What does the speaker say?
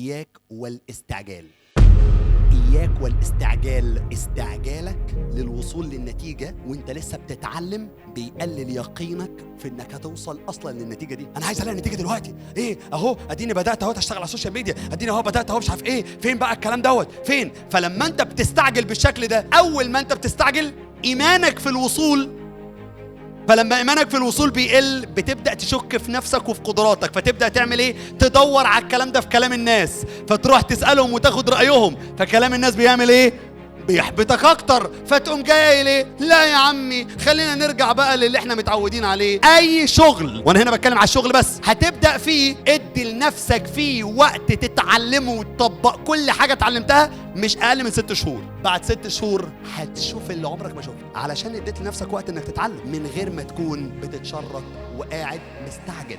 إياك والاستعجال. إياك والاستعجال. استعجالك للوصول للنتيجة وانت لسه بتتعلم بيقلل يقينك في انك هتوصل اصلا للنتيجة دي. انا عايز الاقي النتيجة دلوقتي. ايه اهو اديني بدأت اهو اشتغل على السوشيال ميديا، اديني اهو بدأت اهو مش عارف ايه، فين بقى الكلام دوت فين؟ فلما انت بتستعجل بالشكل ده، اول ما انت بتستعجل ايمانك في الوصول، فلما ايمانك في الوصول بيقل بتبدأ تشك في نفسك وفي قدراتك، فتبدأ تعمل ايه؟ تدور على الكلام ده في كلام الناس، فتروح تسألهم وتاخد رأيهم، فكلام الناس بيعمل ايه؟ بيحبطك اكتر، فتقوم جاي ليه؟ لا يا عمي خلينا نرجع بقى للي احنا متعودين عليه. اي شغل، وانا هنا بتكلم على الشغل بس، هتبدأ فيه ادي لنفسك فيه وقت تتعلمه وتطبق كل حاجة اتعلمتها مش اقل من 6 شهور. بعد 6 شهور هتشوف اللي عمرك ما شفته، علشان اديت لنفسك وقت انك تتعلم من غير ما تكون بتتشرط وقاعد مستعجل.